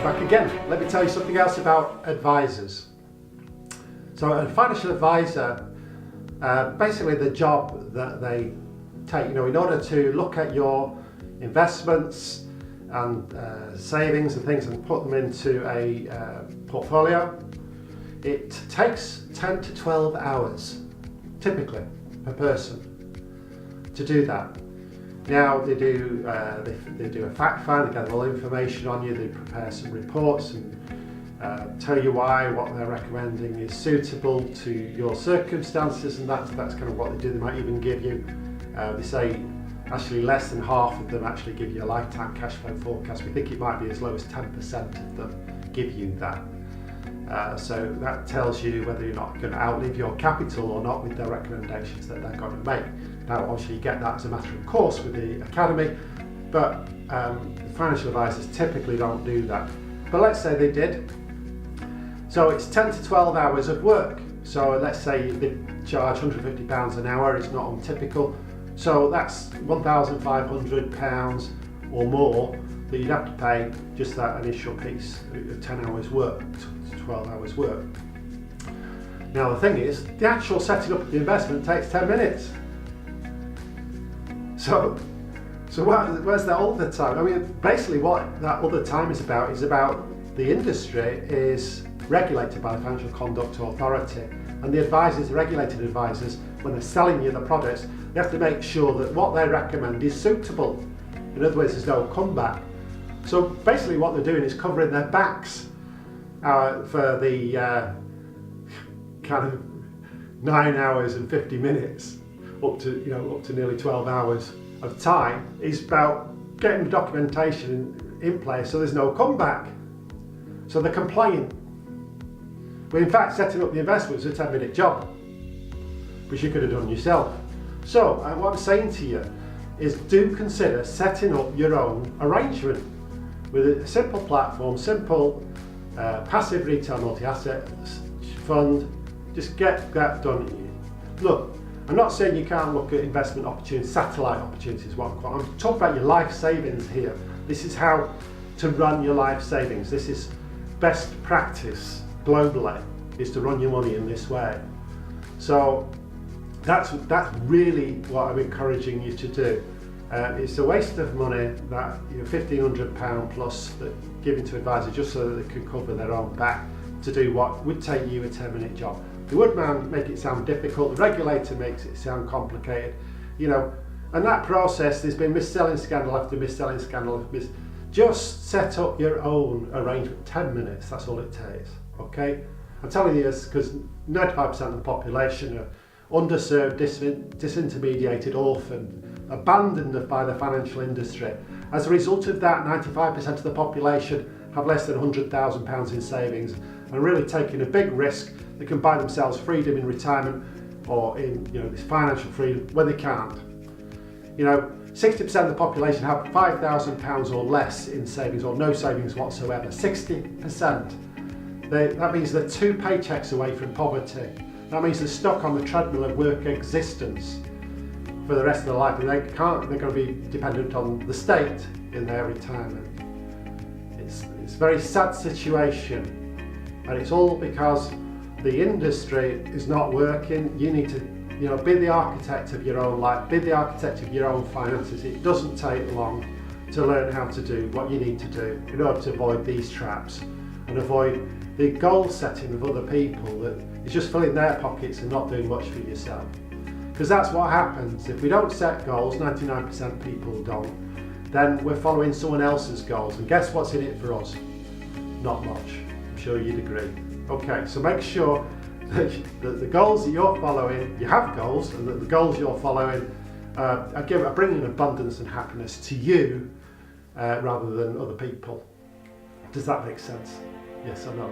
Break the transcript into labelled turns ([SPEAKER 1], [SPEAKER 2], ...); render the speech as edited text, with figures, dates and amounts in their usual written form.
[SPEAKER 1] back again. Let me tell you something else about advisors. So a financial advisor, basically the job that they take, in order to look at your investments and savings and things and put them into a portfolio, it takes 10 to 12 hours, typically, per person to do that. Now they do a fact find, they gather all the information on you, they prepare some reports and tell you why what they're recommending is suitable to your circumstances, and that's kind of what they do. They might even give you, they say actually less than half of them actually give you a lifetime cash flow forecast. We think it might be as low as 10% of them give you that. So that tells you whether you're not going to outlive your capital or not with the recommendations that they're going to make. Now obviously you get that as a matter of course with the academy, but financial advisors typically don't do that. But let's say they did. So it's 10 to 12 hours of work. So let's say they charge £150 an hour, it's not untypical. So that's £1,500 or more that you'd have to pay just that initial piece of 10 hours work, to 12 hours work. Now the thing is, the actual setting up of the investment takes 10 minutes. So where's that other time? I mean, basically what that other time is about the industry is regulated by the Financial Conduct Authority, and the advisors, the regulated advisors, when they're selling you the products, they have to make sure that what they recommend is suitable. In other words, there's no comeback. So basically what they're doing is covering their backs for the kind of 9 hours and 50 minutes up to nearly 12 hours of time is about getting the documentation in place so there's no comeback. So they're complaining. But in fact, setting up the investment was a 10-minute job, which you could have done yourself. So what I'm saying to you is do consider setting up your own arrangement with a simple platform, simple passive retail multi-asset fund. Just get that done. Look, I'm not saying you can't look at investment opportunities, satellite opportunities, I'm talking about your life savings here. This is how to run your life savings. This is best practice globally, is to run your money in this way. So that's really what I'm encouraging you to do. It's a waste of money, that £1,500 plus that given to advisors just so that they can cover their own back to do what would take you a 10-minute job. The woodman make it sound difficult, the regulator makes it sound complicated, and that process, there's been mis-selling scandal after mis-selling scandal after just set up your own arrangement. 10 minutes, that's all it takes, okay? I'm telling you this because 95% of the population are underserved, disintermediated, orphaned, abandoned by the financial industry. As a result of that, 95% of the population have less than £100,000 in savings and really taking a big risk. They can buy themselves freedom in retirement or in this financial freedom when they can't. 60% of the population have £5,000 or less in savings or no savings whatsoever. 60%. That means they're 2 paychecks away from poverty. That means they're stuck on the treadmill of work existence for the rest of their life, and they're going to be dependent on the state in their retirement. It's a very sad situation, and it's all because the industry is not working. You need to be the architect of your own life, be the architect of your own finances. It doesn't take long to learn how to do what you need to do in order to avoid these traps and avoid the goal setting of other people that is just filling their pockets and not doing much for yourself. Because that's what happens. If we don't set goals, 99% of people don't, then we're following someone else's goals. And guess what's in it for us? Not much. I'm sure you'd agree. Okay, so make sure that the goals that you're following, you have goals, and that the goals you're following are bringing abundance and happiness to you rather than other people. Does that make sense? Yes or no?